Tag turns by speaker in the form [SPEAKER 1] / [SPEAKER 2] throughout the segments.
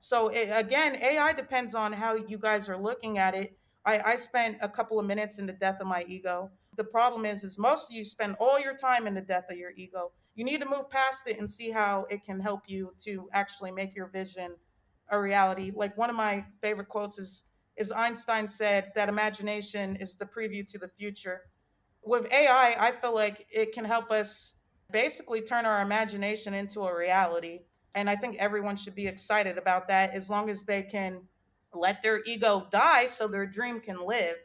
[SPEAKER 1] So again, AI depends on how you guys are looking at it. I spent a couple of minutes in the death of my ego. The problem is most of you spend all your time in the death of your ego. You need to move past it and see how it can help you to actually make your vision a reality. Like one of my favorite quotes is Einstein said that imagination is the preview to the future. With AI, I feel like it can help us basically turn our imagination into a reality. And I think everyone should be excited about that as long as they can let their ego die so their dream can live.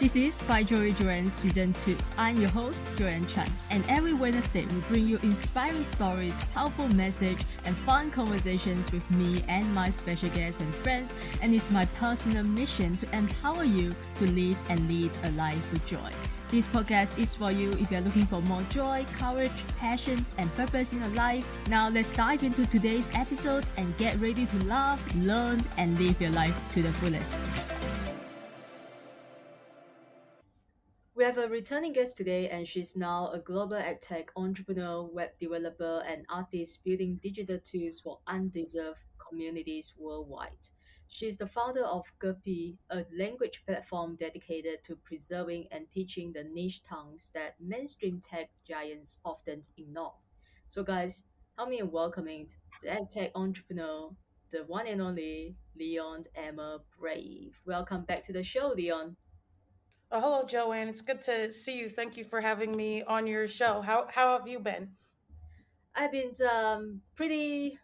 [SPEAKER 2] This is By Joyan Season 2. I'm your host, Joyan Chan, and every Wednesday we bring you inspiring stories, powerful message, and fun conversations with me and my special guests and friends, and it's my personal mission to empower you to live and lead a life with joy. This podcast is for you if you're looking for more joy, courage, passion, and purpose in your life. Now let's dive into today's episode and get ready to laugh, learn, and live your life to the fullest. We have a returning guest today, and she's now a global edtech entrepreneur, web developer, and artist building digital tools for undeserved communities worldwide. She's the founder of Guppy, a language platform dedicated to preserving and teaching the niche tongues that mainstream tech giants often ignore. So, guys, help me in welcoming the edtech entrepreneur, the one and only Leon Emma Brave. Welcome back to the show, Leon.
[SPEAKER 1] Hello, Joanne. It's good to see you. Thank you for having me on your show. How have you been?
[SPEAKER 2] I've been pretty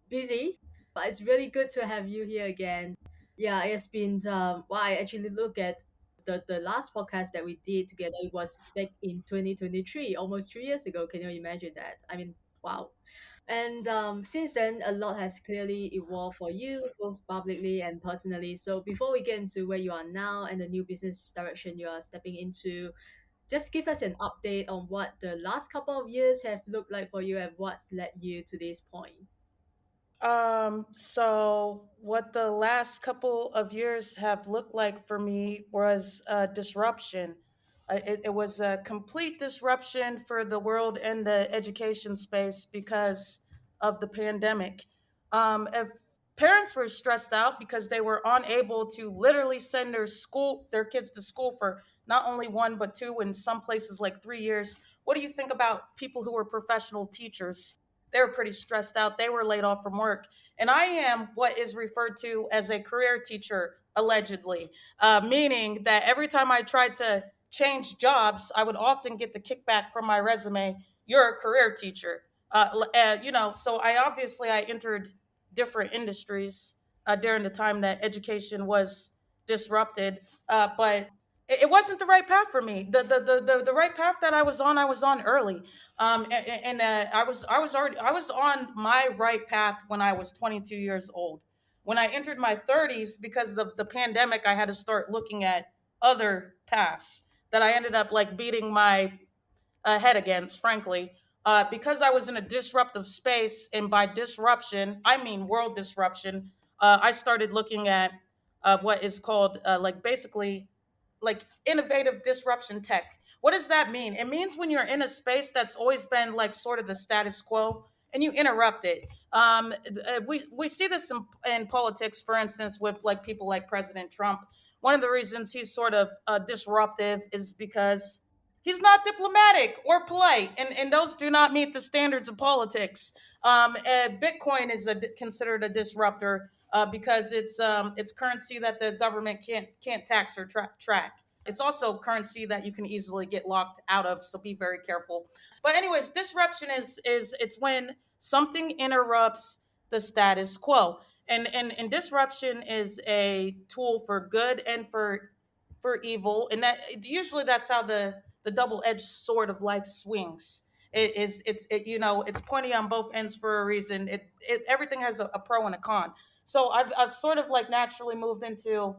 [SPEAKER 2] busy, but it's really good to have you here again. Yeah, it's been well, I actually look at the last podcast that we did together. It was back in 2023, almost 3 years ago. Can you imagine that? I mean, wow. And since then, a lot has clearly evolved for you, both publicly and personally. So before we get into where you are now and the new business direction you are stepping into, just give us an update on what the last couple of years have looked like for you and what's led you to this point.
[SPEAKER 1] So what the last couple of years have looked like for me was disruption. It was a complete disruption for the world and the education space because of the pandemic. If parents were stressed out because they were unable to literally send their kids to school for not only one but two, in some places like 3 years. What do you think about people who were professional teachers? They were pretty stressed out. They were laid off from work. And I am what is referred to as a career teacher, allegedly, meaning that every time I tried to change jobs, I would often get the kickback from my resume, "You're a career teacher." So I entered different industries during the time that education was disrupted, but it wasn't the right path for me. The right path that I was on early, and I was on my right path when I was 22 years old. When I entered my 30s, because of the pandemic, I had to start looking at other paths that I ended up like beating my head against, frankly, because I was in a disruptive space, and by disruption, I mean world disruption. I started looking at what is called like basically like innovative disruption tech. What does that mean? It means when you're in a space that's always been like sort of the status quo and you interrupt it. We see this in politics, for instance, with like people like President Trump. One of the reasons he's sort of disruptive is because he's not diplomatic or polite, and those do not meet the standards of politics. Bitcoin is considered a disruptor because it's currency that the government can't tax or track. It's also currency that you can easily get locked out of, so be very careful. But anyways, disruption is it's when something interrupts the status quo, and disruption is a tool for good and for evil, and that usually that's how the double-edged sword of life swings. It's pointy on both ends for a reason. Everything has a pro and a con. So I've sort of like naturally moved into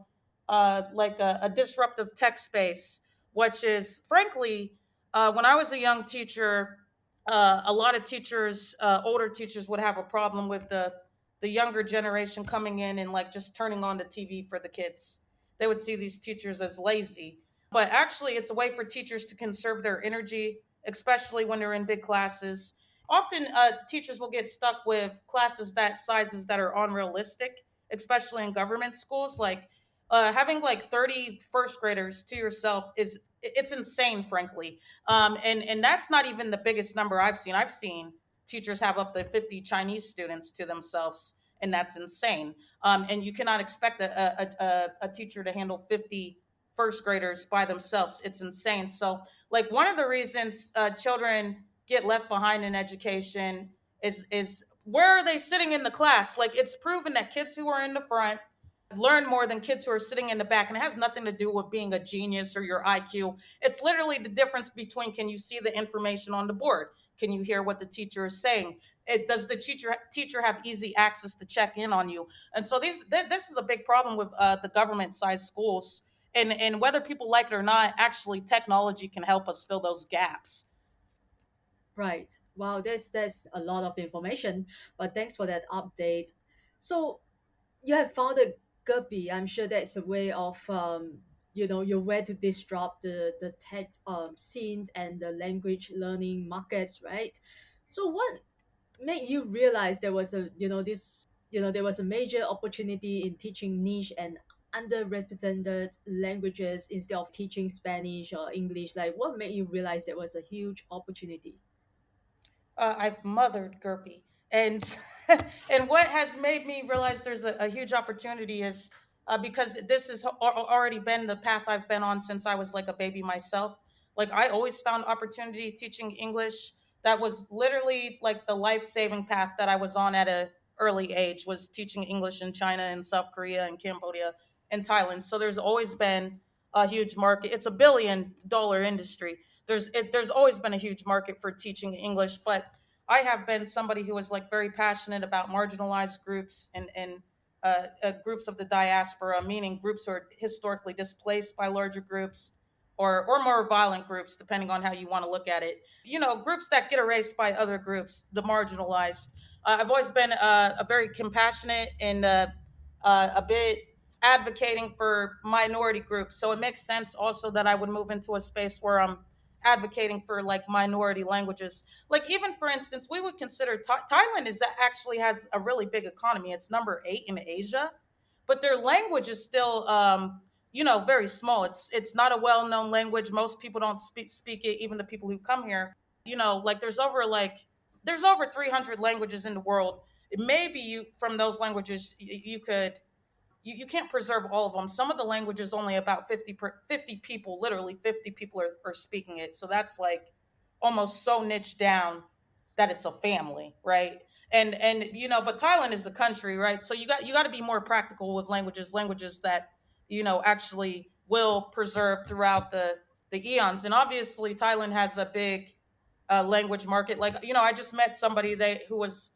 [SPEAKER 1] like a disruptive tech space, which is frankly, when I was a young teacher, a lot of teachers, older teachers, would have a problem with the younger generation coming in and like just turning on the TV for the kids. They would see these teachers as lazy. but actually it's a way for teachers to conserve their energy, especially when they're in big classes. Often teachers will get stuck with classes that sizes that are unrealistic, especially in government schools. Like having like 30 first graders to yourself is it's insane, frankly. And that's not even the biggest number I've seen teachers have up to 50 Chinese students to themselves, and that's insane. And you cannot expect a teacher to handle 50 first graders by themselves. It's insane. So, like, one of the reasons children get left behind in education is where are they sitting in the class? Like, it's proven that kids who are in the front learn more than kids who are sitting in the back, and it has nothing to do with being a genius or your IQ. It's literally the difference between, can you see the information on the board? Can you hear what the teacher is saying? Does the teacher have easy access to check in on you? And so this is a big problem with the government sized schools. And whether people like it or not, actually technology can help us fill those gaps.
[SPEAKER 2] Right. Wow, that's a lot of information, but thanks for that update. So you have found a guppy. I'm sure that's a way of your way to disrupt the tech scenes and the language learning markets, right? So what made you realize there was a there was a major opportunity in teaching niche and underrepresented languages instead of teaching Spanish or English? Like, what made you realize there was a huge opportunity?
[SPEAKER 1] I've mothered Gerpy, and and what has made me realize there's a huge opportunity is because this has already been the path I've been on since I was like a baby myself. Like I always found opportunity teaching English. That was literally like the life saving path that I was on at a early age, was teaching English in China and South Korea and Cambodia and Thailand. So there's always been a huge market. It's $1 billion industry. There's always been a huge market for teaching English, but I have been somebody who is like very passionate about marginalized groups and groups of the diaspora, meaning groups who are historically displaced by larger groups or more violent groups, depending on how you want to look at it. You know, groups that get erased by other groups, the marginalized. I've always been a very compassionate and a bit advocating for minority groups. So it makes sense also that I would move into a space where I'm advocating for like minority languages. Like even for instance, we would consider Thailand is actually has a really big economy. It's number 8 in Asia, but their language is still very small. It's not a well-known language. Most people don't speak it, even the people who come here. Like there's over 300 languages in the world. Maybe you from those languages you could you can't preserve all of them. Some of the languages only about 50 people, literally 50 people are speaking it. So that's like almost so niche down that it's a family, right? And but Thailand is a country, right? So you got to be more practical with languages that actually will preserve throughout the eons. And obviously Thailand has a big language market. Like I just met somebody who was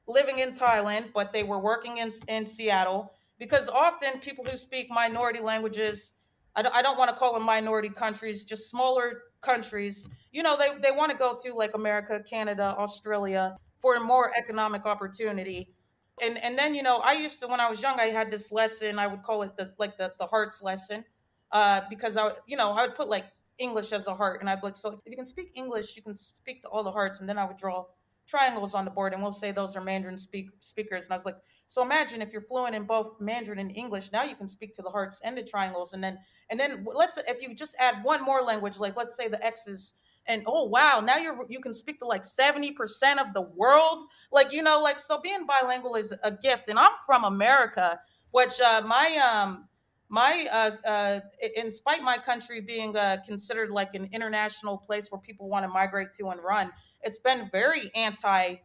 [SPEAKER 1] living in Thailand, but they were working in Seattle, because often people who speak minority languages, I don't want to call them minority countries, just smaller countries, they want to go to like America, Canada, Australia for more economic opportunity. And then, I used to, when I was young, I had this lesson, I would call it the hearts lesson, because I would put like English as a heart, and I'd be like, so if you can speak English, you can speak to all the hearts. And then I would draw triangles on the board, and we'll say those are Mandarin speakers. And I was like, so imagine if you're fluent in both Mandarin and English, now you can speak to the hearts and the triangles. And then let's, if you just add one more language, like let's say the X's, and oh wow, now you can speak to like 70% of the world. Like like, so being bilingual is a gift. And I'm from America, which in spite my country being considered like an international place where people want to migrate to and run, it's been very anti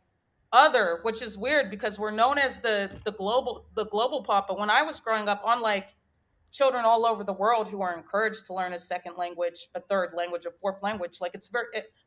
[SPEAKER 1] other, which is weird because we're known as the global pop. But when I was growing up, unlike children all over the world who are encouraged to learn a second language, a third language, a fourth language, like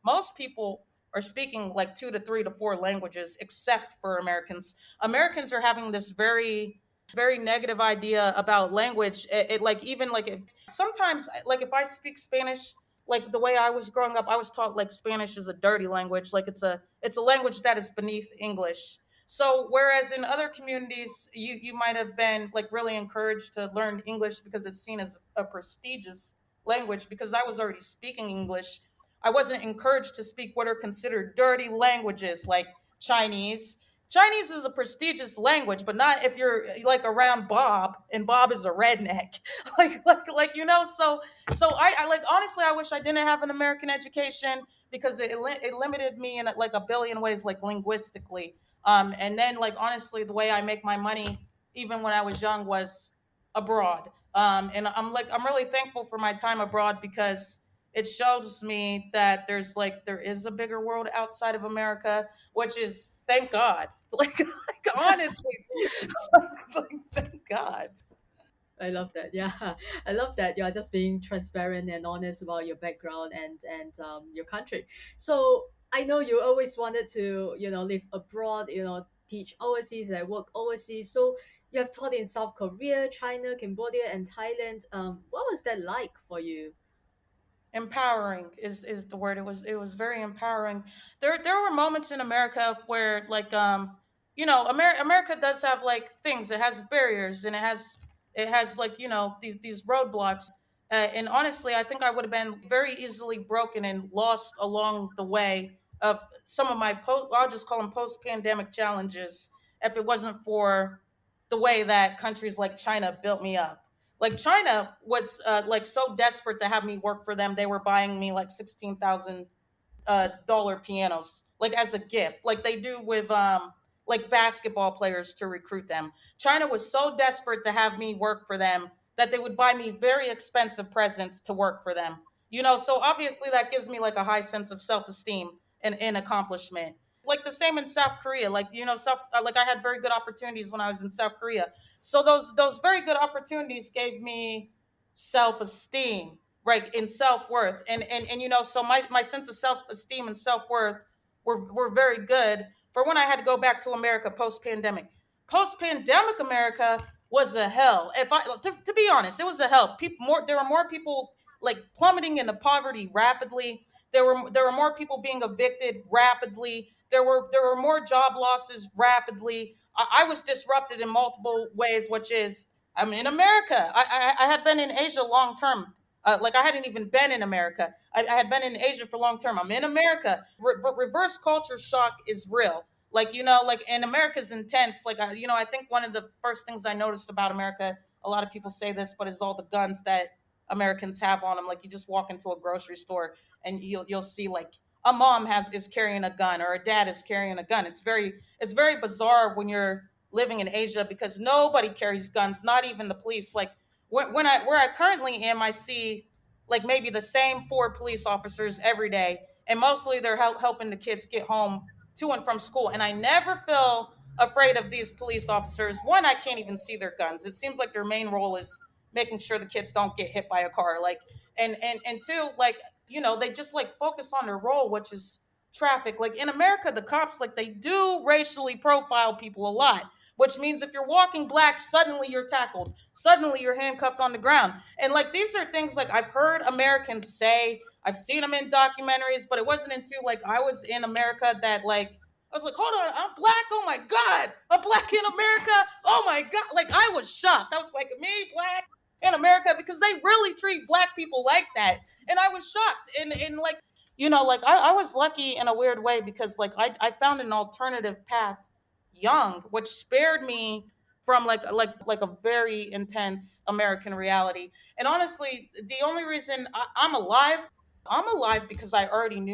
[SPEAKER 1] most people are speaking like 2 to 3 to 4 languages, except for Americans. Americans are having this very negative idea about language. It like, even like, if sometimes, like if I speak Spanish, like the way I was growing up, I was taught like Spanish is a dirty language, like it's a language that is beneath English. So whereas in other communities, you might have been like really encouraged to learn English because it's seen as a prestigious language because I was already speaking English. I wasn't encouraged to speak what are considered dirty languages like Chinese. Chinese is a prestigious language, but not if you're like around Bob and Bob is a redneck. So I like honestly I wish I didn't have an American education because it limited me in like a billion ways like linguistically. And then like honestly the way I make my money even when I was young was abroad. And I'm really thankful for my time abroad because it shows me that there is a bigger world outside of America, which is thank God. Like honestly, thank God.
[SPEAKER 2] I love that. Yeah, I love that you are just being transparent and honest about your background and your country. So I know you always wanted to live abroad, teach overseas, like work overseas. So you have taught in South Korea, China, Cambodia, and Thailand. What was that like for you?
[SPEAKER 1] Empowering is the word. It was very empowering. There were moments in America where America does have like things. It has barriers and it has like these roadblocks. And honestly, I think I would have been very easily broken and lost along the way of some of my I'll just call them post pandemic challenges if it wasn't for the way that countries like China built me up. Like China was like so desperate to have me work for them, they were buying me like $16,000 pianos, like as a gift, like they do with like basketball players to recruit them. China was so desperate to have me work for them that they would buy me very expensive presents to work for them. So obviously that gives me like a high sense of self esteem and accomplishment. Like the same in South Korea. Like South like I had very good opportunities when I was in South Korea. So those very good opportunities gave me self esteem, right, in self worth, and so my sense of self esteem and self worth were very good for when I had to go back to America post pandemic. Post pandemic America was a hell. If I to be honest, it was a hell. There were more people like plummeting into poverty rapidly. There were more people being evicted rapidly. There were more job losses rapidly. I was disrupted in multiple ways, which is I'm in America. I had been in Asia long term. Like I hadn't even been in America. I had been in Asia for long term. I'm in America. But reverse culture shock is real. Like like and America's intense. Like I think one of the first things I noticed about America, a lot of people say this, but is all the guns that Americans have on them. Like you just walk into a grocery store and you'll see like a mom is carrying a gun or a dad is carrying a gun. It's very bizarre when you're living in Asia because nobody carries guns, not even the police. Like when I where I currently am, I see like maybe the same four police officers every day, and mostly they're helping the kids get home to and from school. And I never feel afraid of these police officers. One, I can't even see their guns. It seems like their main role is making sure the kids don't get hit by a car. Like and two, like they just like focus on their role, which is traffic. Like in America, the cops like they do racially profile people a lot, which means if you're walking black, suddenly you're tackled, suddenly you're handcuffed on the ground. And like these are things like I've heard Americans say, I've seen them in documentaries, but it wasn't until like I was in America that like I was like, hold on, I'm black. Oh my God, I'm black in America. Oh my God. Like I was shocked. I was like, me, black in America, because they really treat black people like that. And I was shocked. And like, like I was lucky in a weird way because like I found an alternative path young, which spared me from like a very intense American reality. And honestly, the only reason I'm alive because I already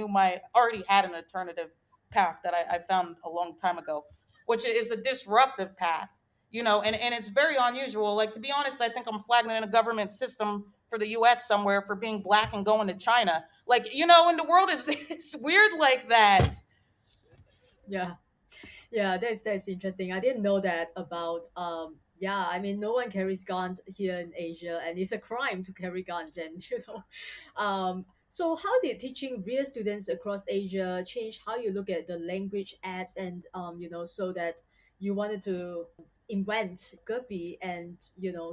[SPEAKER 1] had an alternative path that I found a long time ago, which is a disruptive path. And it's very unusual. Like to be honest, I think I'm flagging in a government system for the US somewhere for being black and going to China. Like, and the world is it's weird like that.
[SPEAKER 2] Yeah. Yeah, that's interesting. I didn't know that about yeah, I mean no one carries guns here in Asia and it's a crime to carry guns and so how did teaching real students across Asia change how you look at the language apps and so that you wanted to invent Guppy and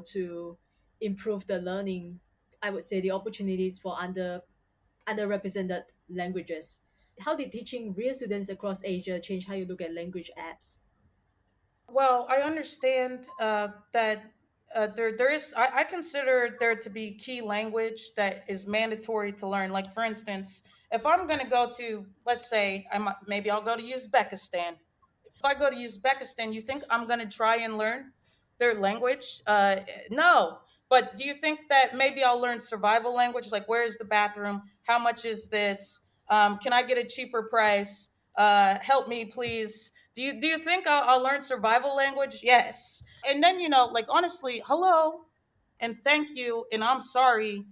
[SPEAKER 2] to improve the learning, I would say the opportunities for underrepresented languages. How did teaching real students across Asia change how you look at language apps?
[SPEAKER 1] Well, I understand that. there is I consider there to be key language that is mandatory to learn. Like for instance, if I'm going to go to, let's say, maybe I'll go to Uzbekistan. If I go to Uzbekistan, you think I'm going to try and learn their language? No. But do you think that maybe I'll learn survival language, like where is the bathroom? How much is this? Can I get a cheaper price? Help me, please. Do you think I'll learn survival language? Yes. And then like honestly, hello and thank you and I'm sorry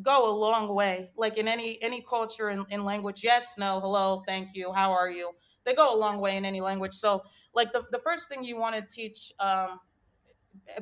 [SPEAKER 1] go a long way. Like in any culture in language, yes, no, hello, thank you, how are you? They go a long way in any language. So like the first thing you want to teach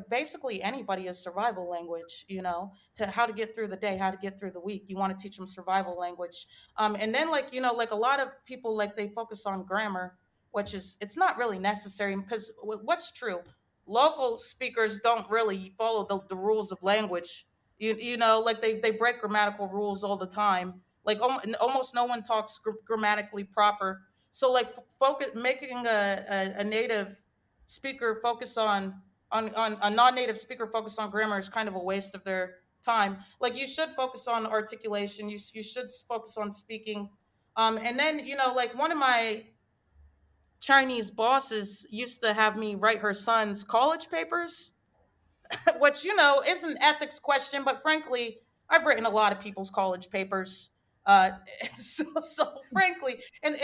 [SPEAKER 1] basically anybody is survival language, to how to get through the day, how to get through the week. You want to teach them survival language. And then like like a lot of people, like they focus on grammar, which is it's not really necessary because what's true, local speakers don't really follow the rules of language. Like they break grammatical rules all the time. Like almost no one talks grammatically proper. So like focus making a native speaker focus on a non-native speaker focus on grammar is kind of a waste of their time. Like you should focus on articulation. You should focus on speaking. And then like one of my Chinese bosses used to have me write her son's college papers, which is an ethics question, but frankly, I've written a lot of people's college papers. Uh, so frankly, and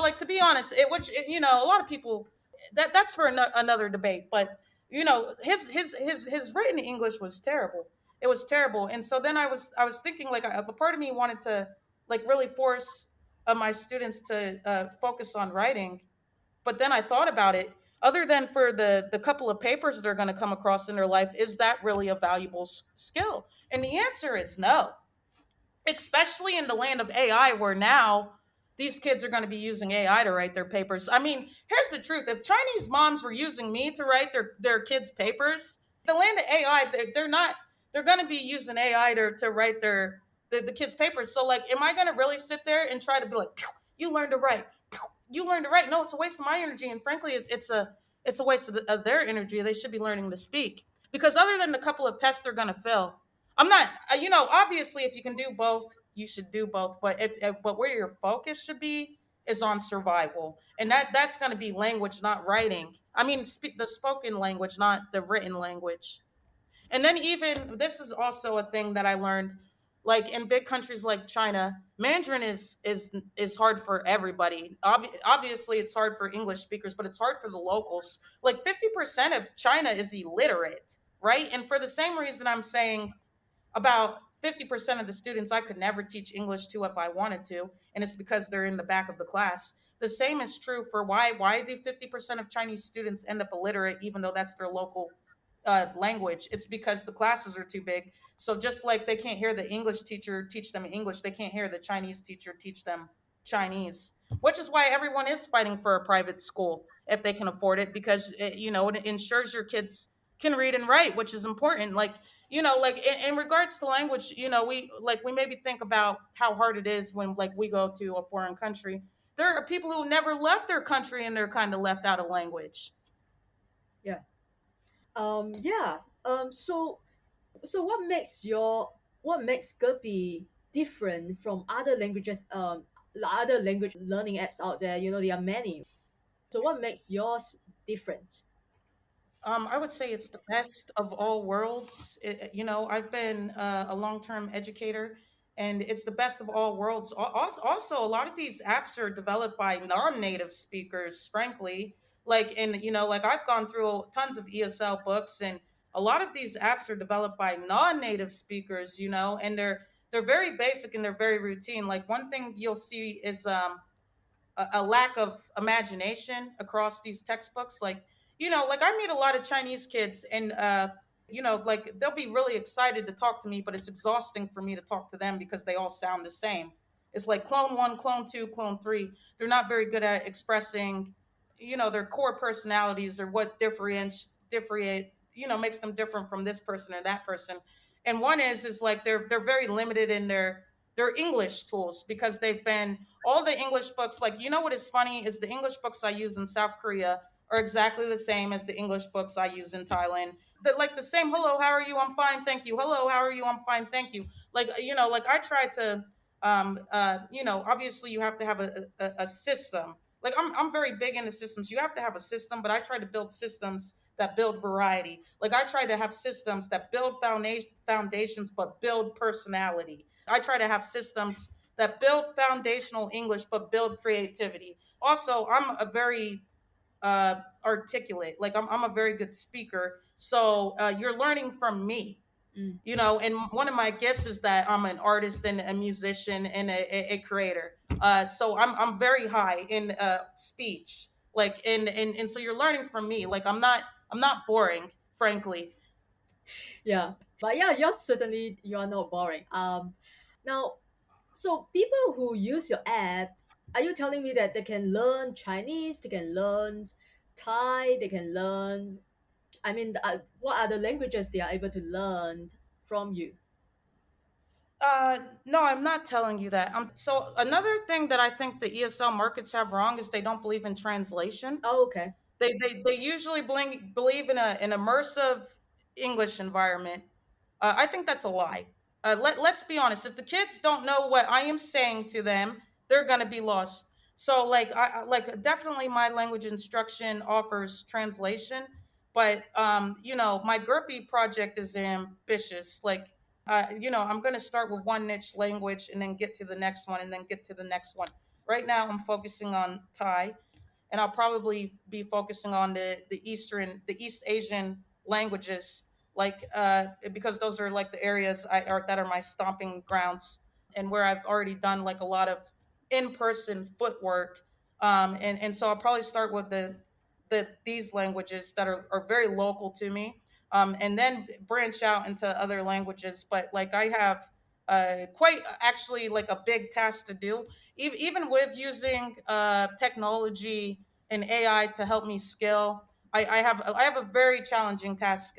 [SPEAKER 1] like to be honest, a lot of people that's for another debate. But his written English was terrible. It was terrible, and so then I was thinking like a part of me wanted to like really force my students to focus on writing, but then I thought about it. Other than for the couple of papers they're going to come across in their life, is that really a valuable skill? And the answer is no, especially in the land of AI, where now these kids are going to be using AI to write their papers. I mean, here's the truth. If Chinese moms were using me to write their kids' papers, the land of AI, they're not, they're going to be using AI to write the kids' papers. So, like, am I going to really sit there and try to be like, you learn to write? You learn to write? No, it's a waste of my energy. And frankly, it's a waste of their energy. They should be learning to speak. Because other than the couple of tests they're going to fill, I'm not, obviously, if you can do both, you should do both. But but where your focus should be is on survival, and that's going to be language, not writing. I mean, the spoken language, not the written language. And then even this is also a thing that I learned, like in big countries like China, Mandarin is hard for everybody. Obviously, it's hard for English speakers, but it's hard for the locals. Like 50% of China is illiterate, right? And for the same reason I'm saying about 50% of the students I could never teach English to if I wanted to, and it's because they're in the back of the class. The same is true for why do 50% of Chinese students end up illiterate even though that's their local language. It's because the classes are too big. So just like they can't hear the English teacher teach them English, they can't hear the Chinese teacher teach them Chinese. Which is why everyone is fighting for a private school if they can afford it, because it ensures your kids can read and write, which is important. Like like in regards to language, we maybe think about how hard it is when like we go to a foreign country. There are people who never left their country and they're kind of left out of language.
[SPEAKER 2] Yeah. Yeah. So what makes Gerpi different from other languages, other language learning apps out there? There are many. So what makes yours different?
[SPEAKER 1] I would say it's the best of all worlds. I've been a long-term educator, and it's the best of all worlds. Also, a lot of these apps are developed by non-native speakers. Frankly, like I've gone through tons of ESL books, and a lot of these apps are developed by non-native speakers. And they're very basic and they're very routine. Like one thing you'll see is a lack of imagination across these textbooks. Like like I meet a lot of Chinese kids, and like they'll be really excited to talk to me, but it's exhausting for me to talk to them because they all sound the same. It's like clone one, clone two, clone three. They're not very good at expressing their core personalities or what differentiate makes them different from this person or that person. And one is like they're very limited in their English tools because they've been all the English books. Like what is funny is the English books I use in South Korea are exactly the same as the English books I use in Thailand. like the same hello, how are you? I'm fine, thank you. Hello, how are you? I'm fine, thank you. Like like I try to obviously you have to have a system. Like I'm very big into systems. You have to have a system, but I try to build systems that build variety. Like I try to have systems that build foundations but build personality. I try to have systems that build foundational English but build creativity. Also, I'm a very articulate. Like I'm a very good speaker. So you're learning from me.
[SPEAKER 2] Mm.
[SPEAKER 1] And one of my gifts is that I'm an artist and a musician and a creator. So I'm very high in speech. Like and so you're learning from me. Like I'm not boring, frankly.
[SPEAKER 2] Yeah, but yeah, you are not boring. Now, so people who use your app, are you telling me that they can learn Chinese, they can learn Thai, they can learn? I mean, what are the languages they are able to learn from you?
[SPEAKER 1] No, I'm not telling you that. So another thing that I think the ESL markets have wrong is they don't believe in translation.
[SPEAKER 2] Oh, okay.
[SPEAKER 1] They usually believe in an immersive English environment. I think that's a lie. Let's be honest. If the kids don't know what I am saying to them, they're gonna be lost. So like definitely my language instruction offers translation, but my GURPY project is ambitious. Like I'm gonna start with one niche language and then get to the next one and then get to the next one. Right now, I'm focusing on Thai, and I'll probably be focusing on the East Asian languages, like because those are like the areas that are my stomping grounds, and where I've already done like a lot of in person footwork, and so I'll probably start with these languages that are very local to me, and then branch out into other languages. But like I have quite actually like a big task to do, even with using technology and AI to help me scale. I have a very challenging task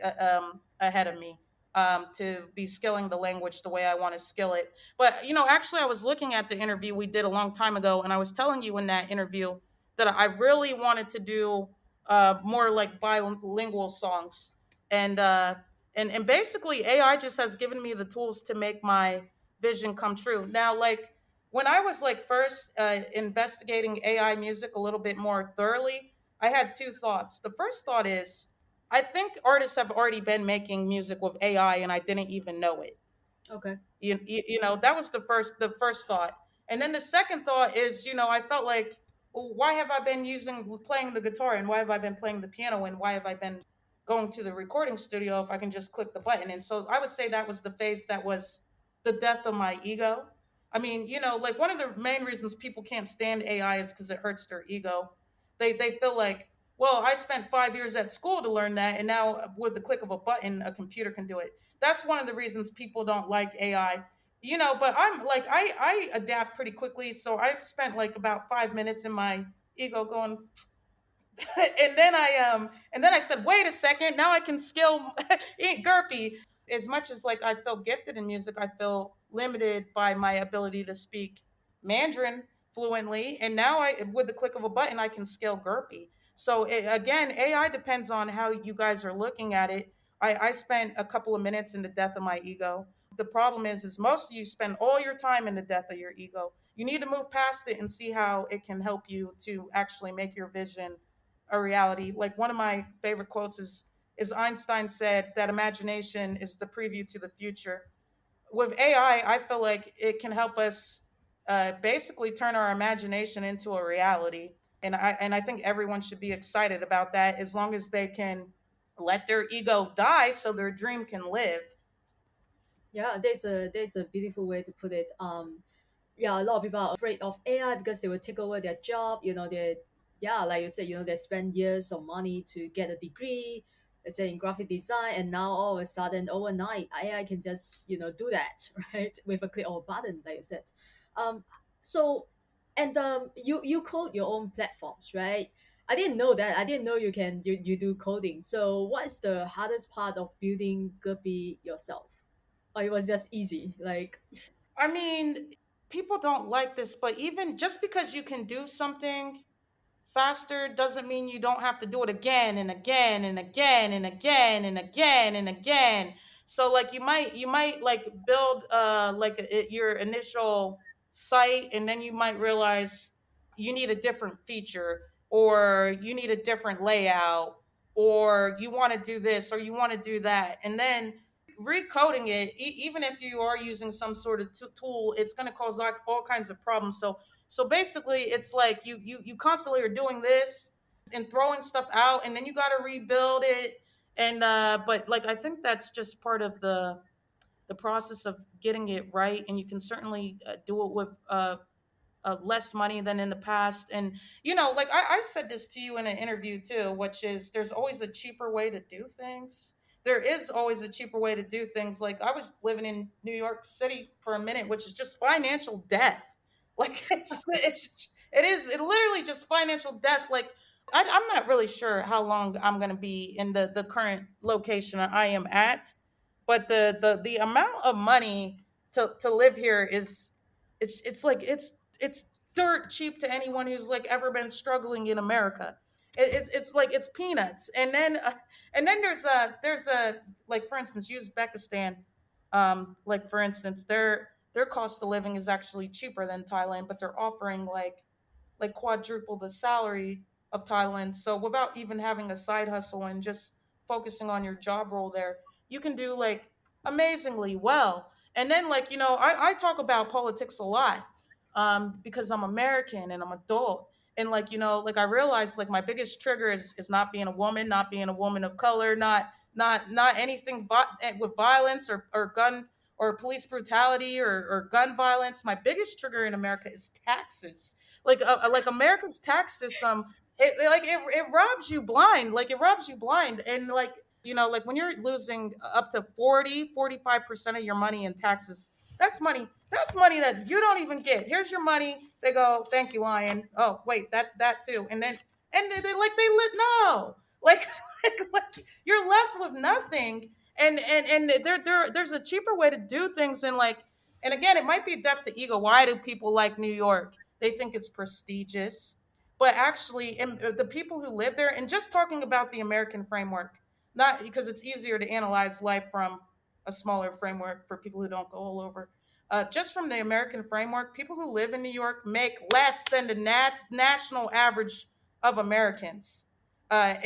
[SPEAKER 1] ahead of me, to be skilling the language the way I want to skill it. But actually, I was looking at the interview we did a long time ago, and I was telling you in that interview that I really wanted to do more like bilingual songs, and and basically AI just has given me the tools to make my vision come true. Now, like when I was like first investigating AI music a little bit more thoroughly, I had two thoughts. The first thought is, I think artists have already been making music with AI and I didn't even know it.
[SPEAKER 2] Okay.
[SPEAKER 1] That was the first thought. And then the second thought is, I felt like, well, why have I been playing the guitar, and why have I been playing the piano, and why have I been going to the recording studio if I can just click the button? And so I would say that was the phase that was the death of my ego. I mean, like one of the main reasons people can't stand AI is because it hurts their ego. They feel like, well, I spent 5 years at school to learn that, and now with the click of a button, a computer can do it. That's one of the reasons people don't like AI. But I'm like I adapt pretty quickly, so I spent like about 5 minutes in my ego going, and then I said, wait a second, now I can skill eat Gurpy. As much as like I feel gifted in music, I feel limited by my ability to speak Mandarin fluently, and now I with the click of a button I can scale Gurpy. So again, AI depends on how you guys are looking at it. I spent a couple of minutes in the death of my ego. The problem is most of you spend all your time in the death of your ego. You need to move past it and see how it can help you to actually make your vision a reality. Like one of my favorite quotes is Einstein said that imagination is the preview to the future. With AI, I feel like it can help us basically turn our imagination into a reality. And I think everyone should be excited about that as long as they can let their ego die so their dream can live.
[SPEAKER 2] Yeah, there's a beautiful way to put it. Yeah, a lot of people are afraid of AI because they will take over their job. They, yeah, like you said, they spend years of money to get a degree, let's say in graphic design, and now all of a sudden, overnight, AI can just do that, right, with a click of a button, like you said. Um, so, and you code your own platforms, right? I didn't know that. I didn't know you do coding. So, what is the hardest part of building Guppy yourself? Or it was just easy, like.
[SPEAKER 1] I mean, people don't like this, but even just because you can do something faster doesn't mean you don't have to do it again and again and again and again and again and again. So like you might like build like your initial site, and then you might realize you need a different feature, or you need a different layout, or you want to do this or you want to do that, and then recoding it, even if you are using some sort of tool, it's going to cause all kinds of problems. So basically it's like you constantly are doing this and throwing stuff out, and then you got to rebuild it. And but like I think that's just part of the process of getting it right, and you can certainly do it with less money than in the past. And like I said this to you in an interview too, which is there's always a cheaper way to do things. There is always a cheaper way to do things. Like I was living in New York City for a minute, which is just financial death. Like it literally just financial death. Like I'm not really sure how long I'm going to be in the current location I am at, but the amount of money to live here is it's like it's dirt cheap to anyone who's like ever been struggling in America. It's like it's peanuts. And then there's a like for instance Uzbekistan, like for instance their cost of living is actually cheaper than Thailand, but they're offering like quadruple the salary of Thailand. So without even having a side hustle and just focusing on your job role there, you can do like amazingly well. And then like I talk about politics a lot, because I'm American and I'm adult. And like like I realized like my biggest trigger is not being a woman, not being a woman of color, not anything with violence or gun or police brutality or gun violence. My biggest trigger in America is taxes. Like America's tax system, it robs you blind. Like it robs you blind. And like like when you're losing up to 40-45% of your money in taxes, that's money that you don't even get. Here's your money. They go, thank you, Lion. Oh wait, that too. And they like they lit no like, like you're left with nothing. And there's a cheaper way to do things. And like, and again, it might be deaf to ego. Why do people like New York? They think it's prestigious, but actually, the people who live there, and just talking about the American framework, not because it's easier to analyze life from a smaller framework for people who don't go all over. Just from the American framework, people who live in New York make less than the national average of Americans. And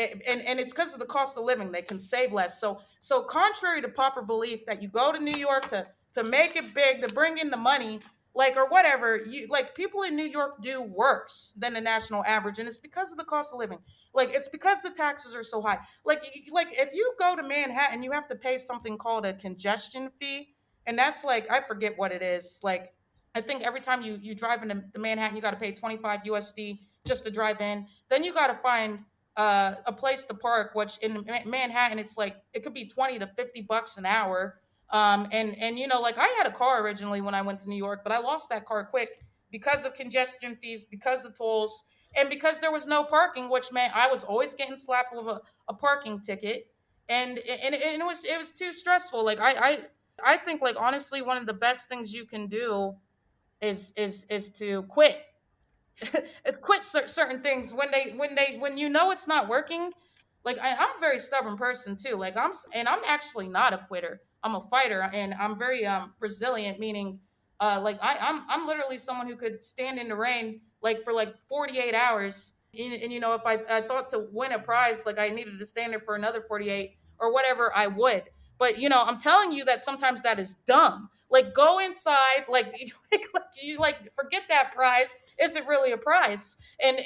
[SPEAKER 1] it's because of the cost of living. They can save less. So contrary to popular belief that you go to New York to make it big, to bring in the money, like or whatever, you like people in New York do worse than the national average, and it's because of the cost of living. Like it's because the taxes are so high. Like if you go to Manhattan, you have to pay something called a congestion fee, and that's like I forget what it is. Like I think every time you drive into the Manhattan, you got to pay 25 USD just to drive in. Then you got to find a place to park, which in Manhattan it's like it could be 20 to 50 bucks an hour. And like I had a car originally when I went to New York, but I lost that car quick because of congestion fees, because of tolls, and because there was no parking, which meant I was always getting slapped with a parking ticket. And it was too stressful. Like I think like honestly one of the best things you can do is to quit. It's quit certain things when you know it's not working. Like I'm a very stubborn person too. Like I'm actually not a quitter. I'm a fighter, and I'm very resilient. Meaning, like I'm literally someone who could stand in the rain like for like 48 hours. And if I thought to win a prize, like I needed to stand there for another 48 or whatever, I would. But I'm telling you that sometimes that is dumb. Like go inside, like you like forget that prize. Is it really a prize? And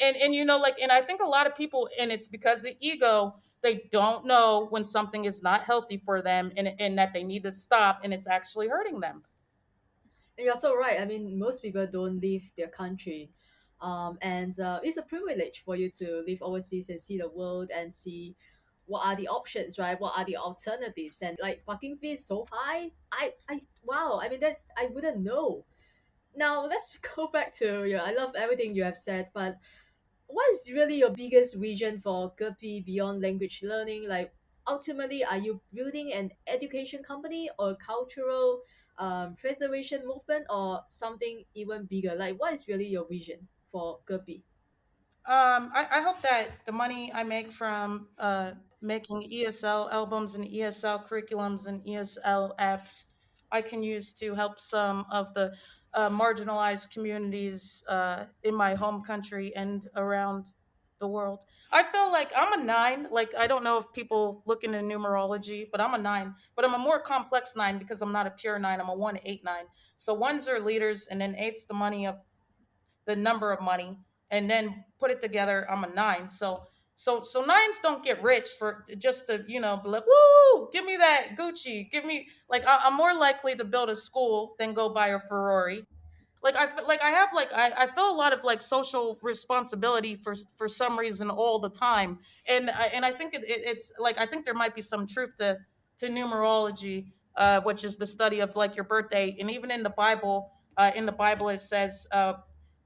[SPEAKER 1] like, and I think a lot of people, and it's because the ego, they don't know when something is not healthy for them, and that they need to stop, and it's actually hurting them.
[SPEAKER 2] And you're so right. I mean, most people don't leave their country. And it's a privilege for you to live overseas and see the world and see what are the options, right? What are the alternatives? And like parking fees so high. Wow. I mean, I wouldn't know. Now let's go back to you. I love everything you have said, but what is really your biggest vision for Guppy beyond language learning? Like, ultimately, are you building an education company or cultural preservation movement or something even bigger? Like, what is really your vision for Guppy?
[SPEAKER 1] I hope that the money I make from making ESL albums and ESL curriculums and ESL apps, I can use to help some of the marginalized communities in my home country and around the world. I feel like I'm a nine. Like, I don't know if people look into numerology, but I'm a nine. But I'm a more complex nine because I'm not a pure nine. I'm a 1 8 9. So ones are leaders, and then eight's the money of the number of money, and then put it together, I'm a nine. So nines don't get rich for just to, be like, woo, give me that Gucci, give me, like, I'm more likely to build a school than go buy a Ferrari. Like, I have, like, I feel a lot of like social responsibility for some reason all the time. And I think it's like, I think there might be some truth to numerology, which is the study of like your birthday. And even in the Bible it says,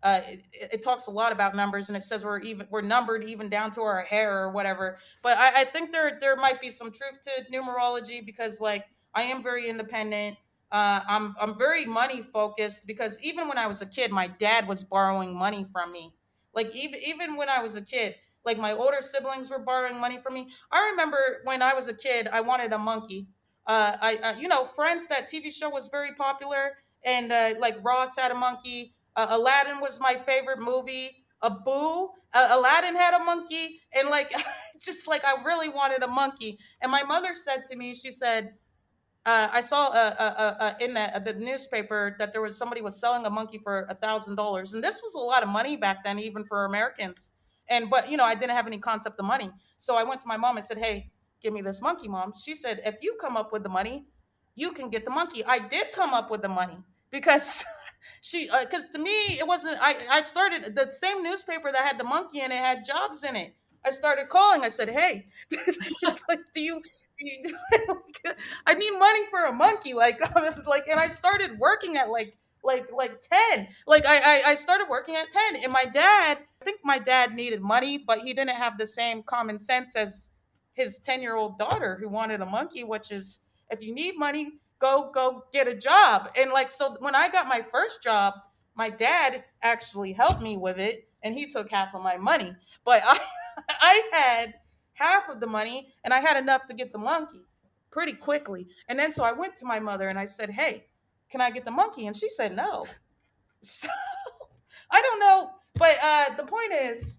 [SPEAKER 1] it talks a lot about numbers, and it says we're numbered even down to our hair or whatever. But I think there might be some truth to numerology, because like I am very independent. I'm very money focused, because even when I was a kid, my dad was borrowing money from me. Like, even when I was a kid, like my older siblings were borrowing money from me. I remember when I was a kid, I wanted a monkey. Friends, that TV show was very popular, and like Ross had a monkey. Aladdin was my favorite movie. Aladdin had a monkey, and like, just like I really wanted a monkey. And my mother said to me, she said, I saw in the newspaper that there was somebody was selling a monkey for $1,000, and this was a lot of money back then, even for Americans. And but I didn't have any concept of money, so I went to my mom and said, "Hey, give me this monkey, mom." She said, "If you come up with the money, you can get the monkey." I did come up with the money, because because to me it wasn't. I started the same newspaper that had the monkey and it had jobs in it. I started calling. I said, "Hey, like, I need money for a monkey." Like, I was like, and I started working at like 10. Like, I started working at 10. And my dad, I think my dad needed money, but he didn't have the same common sense as his 10-year-old daughter who wanted a monkey, which is, if you need money, go get a job. And like, so when I got my first job, my dad actually helped me with it, and he took half of my money. But I had half of the money, and I had enough to get the monkey pretty quickly. And then so I went to my mother and I said, "Hey, can I get the monkey?" And she said no. So I don't know, but the point is,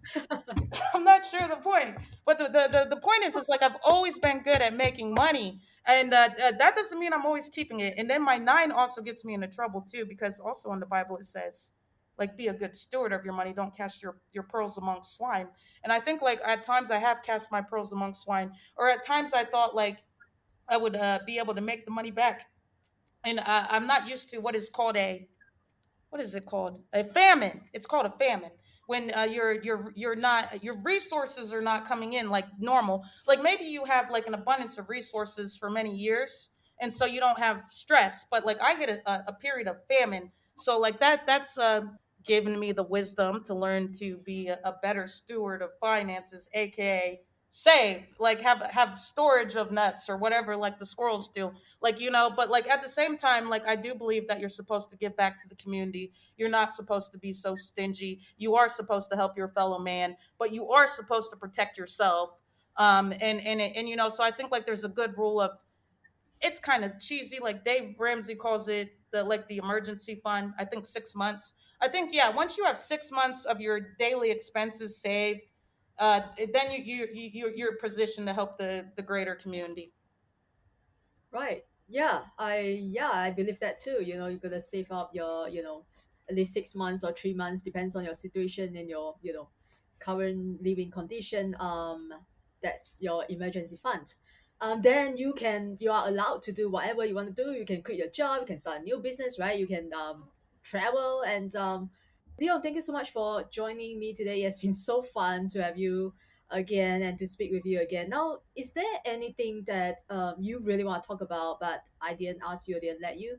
[SPEAKER 1] I'm not sure the point. But the point is, it's like I've always been good at making money. And that doesn't mean I'm always keeping it. And then my nine also gets me into trouble too, because also in the Bible it says, like, be a good steward of your money. Don't cast your pearls among swine. And I think, like, at times I have cast my pearls among swine, or at times I thought like I would be able to make the money back. And I'm not used to what is called a, what is it called? A famine. It's called a famine, when you're not, your resources are not coming in like normal. Like, maybe you have like an abundance of resources for many years, and so you don't have stress. But like, I hit a period of famine, so like that's given me the wisdom to learn to be a better steward of finances, aka save, like have storage of nuts or whatever, like the squirrels do. Like, but like at the same time, like, I do believe that you're supposed to give back to the community. You're not supposed to be so stingy. You are supposed to help your fellow man, but you are supposed to protect yourself. And so I think like there's a good rule of, it's kind of cheesy, like Dave Ramsey calls it, the emergency fund. I think 6 months. I think, yeah, once you have 6 months of your daily expenses saved, then you're positioned to help the greater community.
[SPEAKER 2] Right. Yeah, I believe that too. You gotta save up your, at least 6 months or 3 months, depends on your situation and your, current living condition. That's your emergency fund. Then you are allowed to do whatever you want to do. You can quit your job, you can start a new business, right? You can travel and Leon, thank you so much for joining me today. It's been so fun to have you again and to speak with you again. Now, is there anything that you really want to talk about, but I didn't ask you, or didn't let you?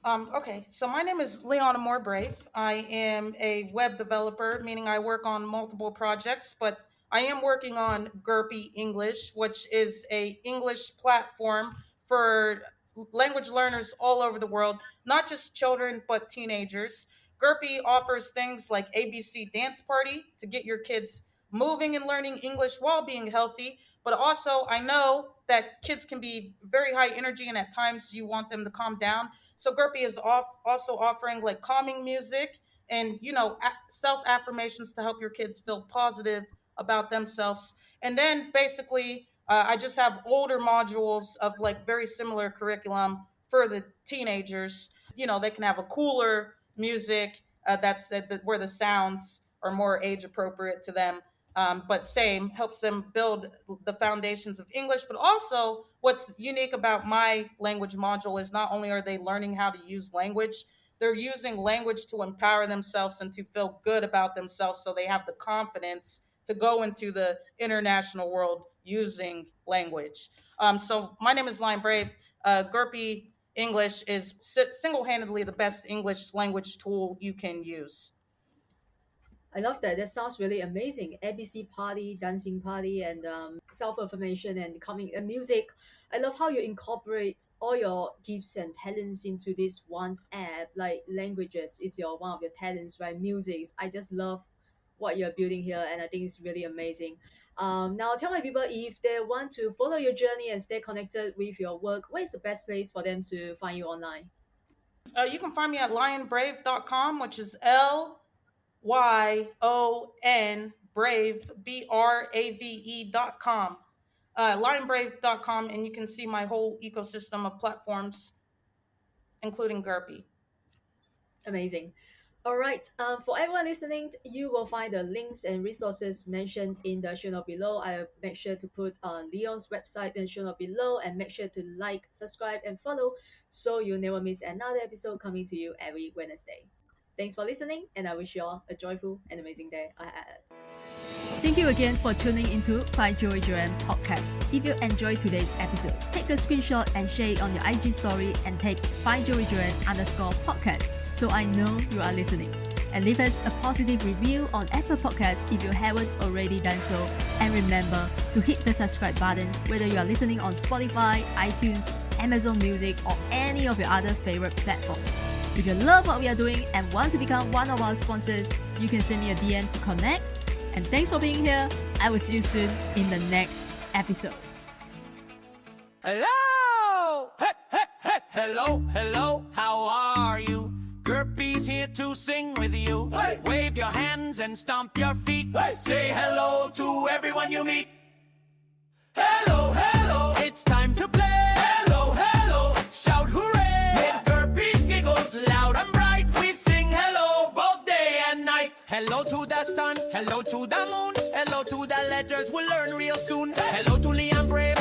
[SPEAKER 1] Okay, so my name is Lyon Brave. I am a web developer, meaning I work on multiple projects, but I am working on GURPY English, which is a English platform for language learners all over the world, not just children, but teenagers. Gerpy offers things like ABC Dance Party to get your kids moving and learning English while being healthy. But also, I know that kids can be very high energy and at times you want them to calm down. So Gerpy is also offering like calming music and, self affirmations to help your kids feel positive about themselves. And then basically, I just have older modules of like very similar curriculum for the teenagers. They can have a cooler music where the sounds are more age appropriate to them. But same helps them build the foundations of English. But also, what's unique about my language module is not only are they learning how to use language, they're using language to empower themselves and to feel good about themselves so they have the confidence to go into the international world using language. So my name is Lyon Brave. Gerpy English is single-handedly the best English language tool you can use.
[SPEAKER 2] I love that. That sounds really amazing. ABC party, dancing party, and self affirmation and coming and music. I love how you incorporate all your gifts and talents into this one app. Like languages is your one of your talents, right? Music. I just love what you're building here, and I think it's really amazing. Now, tell my people if they want to follow your journey and stay connected with your work, where is the best place for them to find you online?
[SPEAKER 1] You can find me at lyonbrave.com, which is Lyon Brave, BRAVE.com. Lyonbrave.com, and you can see my whole ecosystem of platforms, including Gerpy.
[SPEAKER 2] Amazing. All right. For everyone listening, you will find the links and resources mentioned in the show note below. I'll make sure to put on Leon's website in the show note below, and make sure to like, subscribe, and follow so you never miss another episode coming to you every Wednesday. Thanks for listening, and I wish you all a joyful and amazing day ahead. Thank you again for tuning into Find Joy Joyan podcast. If you enjoyed today's episode, take a screenshot and share it on your IG story and take Find Joy Joyan _podcast so I know you are listening. And leave us a positive review on Apple Podcasts if you haven't already done so. And remember to hit the subscribe button whether you are listening on Spotify, iTunes, Amazon Music, or any of your other favorite platforms. If you love what we are doing and want to become one of our sponsors, you can send me a DM to connect. And thanks for being here. I will see you soon in the next episode.
[SPEAKER 3] Hello! Hey, hey, hey! Hello, hello, how are you? Gerpy's here to sing with you. Hey! Wave your hands and stomp your feet. Hey! Say hello to everyone you meet. Hello, hello, it's time to play. Hello, hello, shout hooray. With Gerpy's giggles loud and bright, we sing hello both day and night. Hello to the sun, hello to the moon, hello to the letters we'll learn real soon. Hello to Lyon Brave,